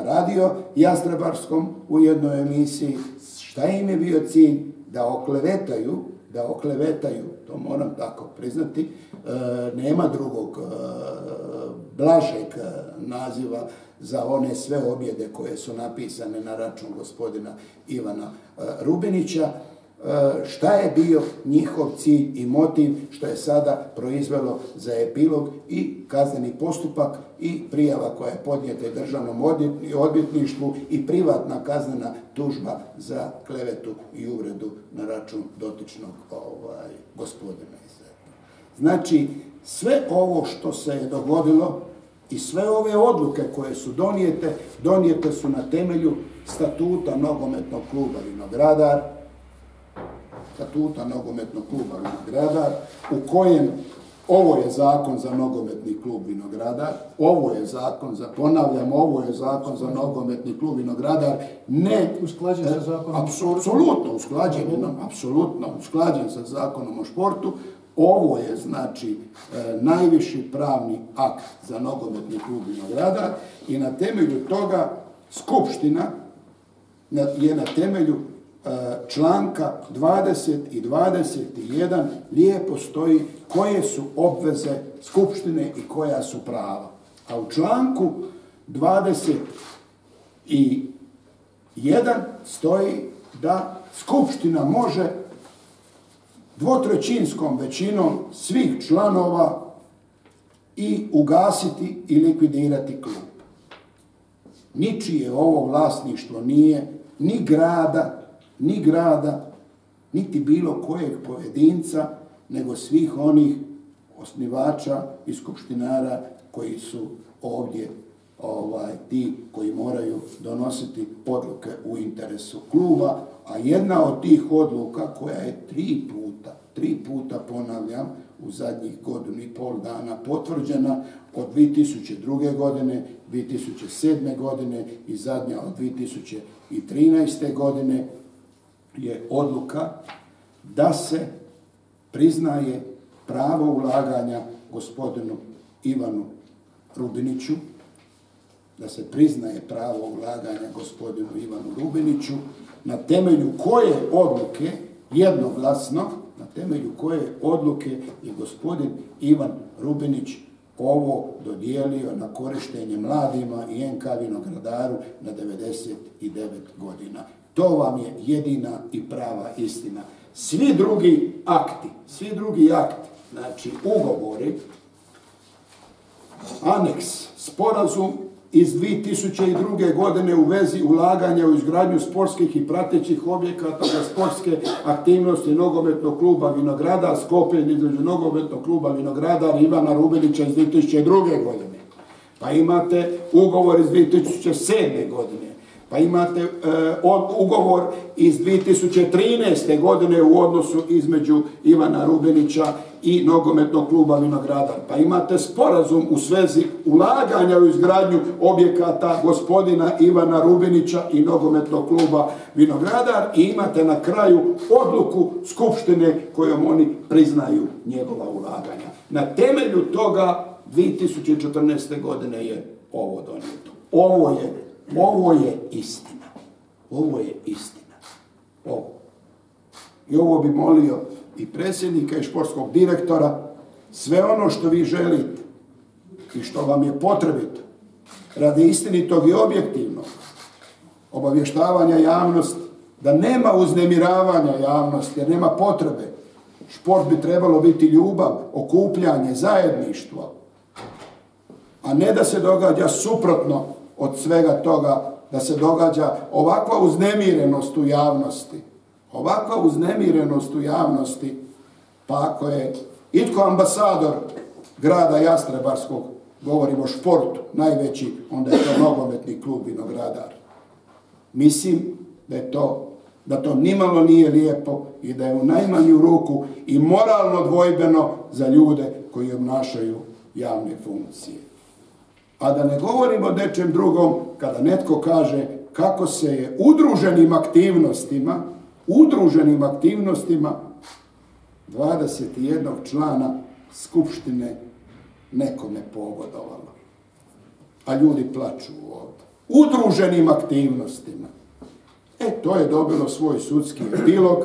radio Jastrebarskom u jednoj emisiji. Šta im je bio cilj? Da oklevetaju, to moram tako priznati, nema drugog blažeg naziva za one sve objede koje su napisane na račun gospodina Ivana Rubinića. Šta je bio njihov cilj i motiv, što je sada proizvelo za epilog i kazneni postupak i prijava koja je podnijeta i državnom odvjetništvu i privatna kaznena tužba za klevetu i uvredu na račun dotičnog gospodina. Znači, sve ovo što se je dogodilo i sve ove odluke koje su donijete su na temelju statuta nogometnog kluba Vinogradar, u kojem ovo je zakon za nogometni klub Vinogradar, ovo je zakon za nogometni klub Vinogradar, ne usklađen sa zakonom o športu. Apsolutno usklađen sa zakonom o športu. Ovo je, znači, najviši pravni akt za nogometni klub Vinogradar i na temelju toga Skupština je na temelju članka 20 i 21 lijepo stoji koje su obveze Skupštine i koja su prava. A u članku 21 stoji da Skupština može dvotrećinskom većinom svih članova i ugasiti i likvidirati klub. Ničije ovo vlasništvo nije ni grada, niti bilo kojeg pojedinca, nego svih onih osnivača i skupštinara koji su ovdje ti koji moraju donositi odluke u interesu kluba, a jedna od tih odluka koja je tri puta ponavljam, u zadnjih 1,5 dana potvrđena od 2002. godine, 2007. godine i zadnja od 2013. godine je odluka da se priznaje pravo ulaganja gospodinu Ivanu Rubiniću, na temelju koje odluke jednoglasno, na temelju koje odluke je gospodin Ivan Rubinić ovo dodijelio na korištenje mladima i NK Vinogradaru na 99 godina. To vam je jedina i prava istina. Svi drugi akti, znači ugovori, aneks, sporazum iz 2002. godine u vezi ulaganja u izgradnju sportskih i pratećih objekata za sportske aktivnosti nogometnog kluba Vinogradar sklopljen između nogometnog kluba Vinogradar i Ivana Rubinića iz 2002. godine. Pa imate ugovor iz 2007. godine. Pa imate ugovor iz 2013. godine u odnosu između Ivana Rubinića i nogometnog kluba Vinogradar. Pa imate sporazum u svezi ulaganja u izgradnju objekata gospodina Ivana Rubinića i nogometnog kluba Vinogradar i imate na kraju odluku Skupštine kojom oni priznaju njegova ulaganja. Na temelju toga 2014. godine je ovo donijeto. Ovo je istina. I ovo bi molio i predsjednika i športskog direktora, sve ono što vi želite i što vam je potrebito radi istinitog i objektivnog obavještavanja javnosti, da nema uznemiravanja javnosti, jer nema potrebe. Šport bi trebalo biti ljubav, okupljanje, zajedništvo, a ne da se događa suprotno od svega toga, da se događa ovakva uznemirenost u javnosti, pa ako je itko ambasador grada Jastrebarskog, govorimo o športu, najveći, onda je to nogometni klub Vinogradar. Mislim da to nimalo nije lijepo i da je u najmanju ruku i moralno dvojbeno za ljude koji obnašaju javne funkcije. A da ne govorimo o nečem drugom, kada netko kaže kako se je udruženim aktivnostima 21 člana Skupštine nekome pogodovalo. A ljudi plaču ovdje. udruženim aktivnostima. To je dobilo svoj sudski epilog.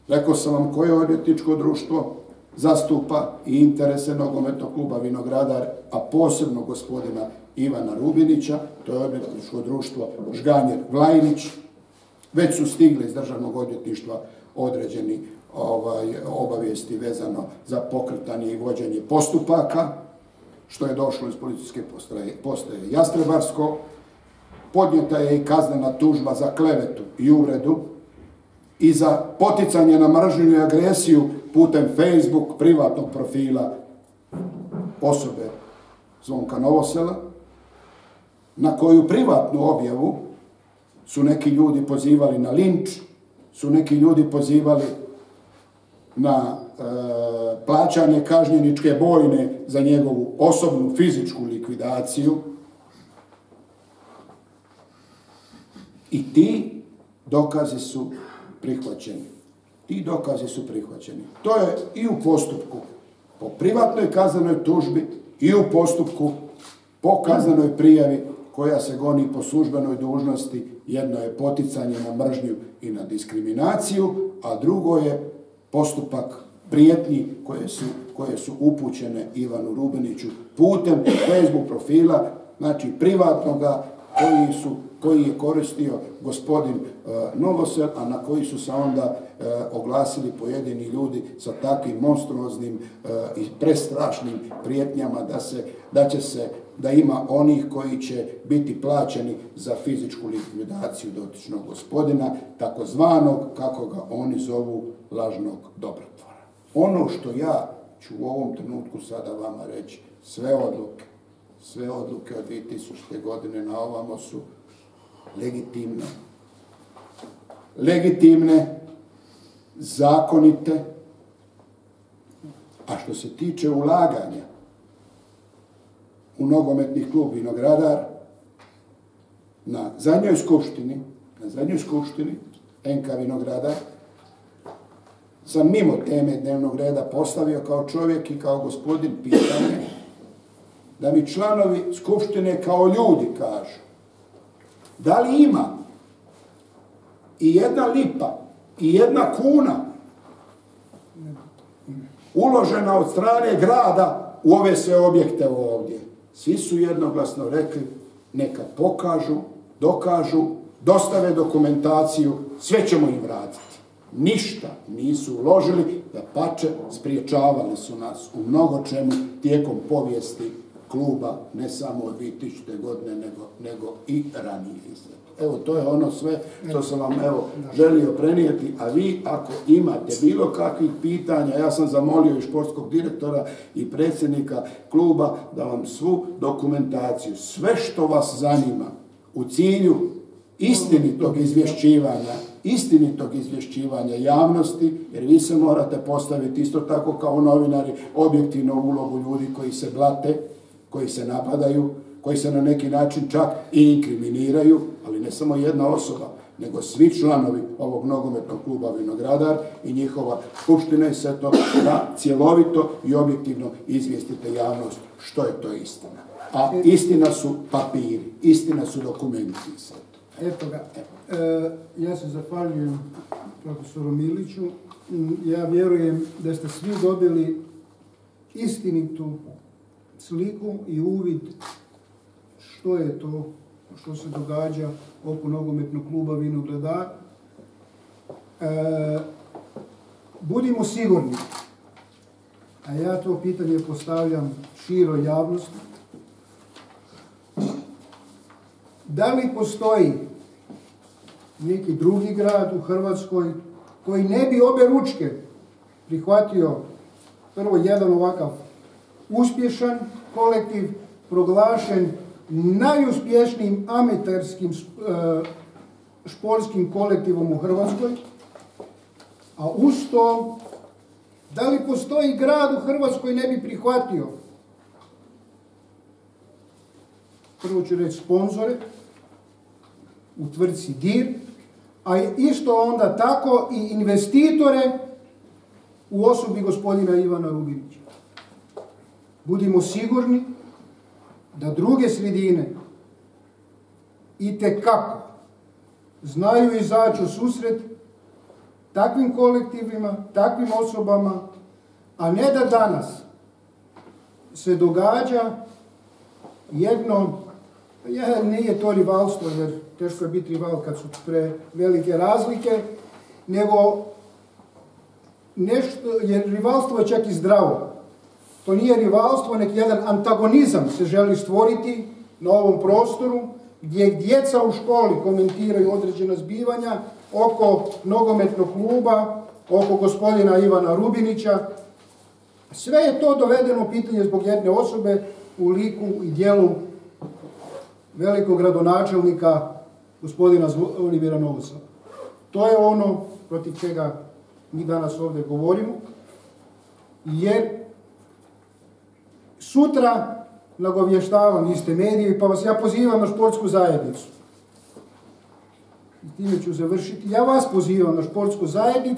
Rekao sam vam koje odvjetničko društvo zastupa i interese nogometnog kluba Vinogradar, a posebno gospodina Ivana Rubinića, to je odvjetničko društvo Žganjer Vlajnić. Već su stigli iz državnog odvjetništva određeni obavijesti vezano za pokretanje i vođenje postupaka, što je došlo iz policijske postaje Jastrebarsko. Podnijeta je i kaznena tužba za klevetu i uvredu i za poticanje na mržnju i agresiju putem Facebook privatnog profila osobe Zvonka Novosela, na koju privatnu objavu su neki ljudi pozivali na linč, su neki ljudi pozivali na plaćanje kažnjeničke bojne za njegovu osobnu fizičku likvidaciju. I ti dokazi su prihvaćeni. To je i u postupku po privatnoj kaznenoj tužbi i u postupku po kaznenoj prijavi koja se goni po službenoj dužnosti. Jedno je poticanje na mržnju i na diskriminaciju, a drugo je postupak prijetnji koje su upućene Ivanu Rubiniću putem Facebook profila, znači privatnoga, koji je koristio gospodin Novosel, a na koji su se onda oglasili pojedini ljudi sa takvim monstruoznim i prestrašnim prijetnjama da ima onih koji će biti plaćeni za fizičku likvidaciju dotičnog gospodina, takozvanog, kako ga oni zovu, lažnog dobrotvora. Ono što ja ću u ovom trenutku sada vama reći, sve odluke od 2000. godine na ovamo su legitimne, zakonite, a što se tiče ulaganja u nogometni klub Vinogradar, na zadnjoj skupštini NK Vinogradar sam mimo teme dnevnog reda postavio kao čovjek i kao gospodin pitanje da mi članovi skupštine kao ljudi kažu da li ima i jedna lipa i jedna kuna uložena od strane grada u ove sve objekte ovdje. Svi su jednoglasno rekli neka pokažu, dokažu, dostave dokumentaciju, sve ćemo im vratiti. Ništa nisu uložili, dapače spriječavali su nas u mnogo čemu tijekom povijesti kluba, ne samo od 2000. godine, nego i ranije. Evo, to je ono sve što sam vam želio prenijeti, a vi ako imate bilo kakvih pitanja, ja sam zamolio i športskog direktora i predsjednika kluba da vam svu dokumentaciju, sve što vas zanima u cilju istinitog izvješćivanja javnosti, jer vi se morate postaviti isto tako kao novinari objektivno ulogu ljudi koji se blate, koji se napadaju, koji se na neki način čak i inkriminiraju, ali ne samo jedna osoba, nego svi članovi ovog nogometnog kluba Vinogradar i njihova skupština i sve to da cjelovito i objektivno izvijestite javnost što je to istina. A istina su papiri, istina su dokumenti. Eto ga. Ja se zahvaljujem profesoru Miliću. Ja vjerujem da ste svi dobili istinitu sliku i uvid što je to što se događa oko nogometnog kluba Vinogradar. Budimo sigurni, a ja to pitanje postavljam široj javnosti, da li postoji neki drugi grad u Hrvatskoj koji ne bi obe ručke prihvatio prvo jedan ovakav uspješan kolektiv, proglašen najuspješnijim amaterskim športskim kolektivom u Hrvatskoj, a uz to, da li postoji grad u Hrvatskoj ne bi prihvatio, prvo ću reći sponzore, u tvrtci DIR, a isto onda tako i investitore u osobi gospodina Ivana Rubinića. Budimo sigurni da druge sredine itekako znaju izaći u susret takvim kolektivima, takvim osobama, a ne da danas se događa jedno, nije to rivalstvo, jer teško je biti rival kad su prevelike razlike, nego nešto, jer rivalstvo je čak i zdravo. To nije rivalstvo, nek jedan antagonizam se želi stvoriti na ovom prostoru, gdje djeca u školi komentiraju određena zbivanja oko nogometnog kluba, oko gospodina Ivana Rubinića. Sve je to dovedeno u pitanje zbog jedne osobe u liku i djelu velikog gradonačelnika gospodina Zvonimira Novosela. To je ono protiv čega mi danas ovdje govorimo, jer sutra nagovještavam iste medije, pa vas ja pozivam na športsku zajednicu. I time ću završiti. Ja vas pozivam na športsku zajednicu.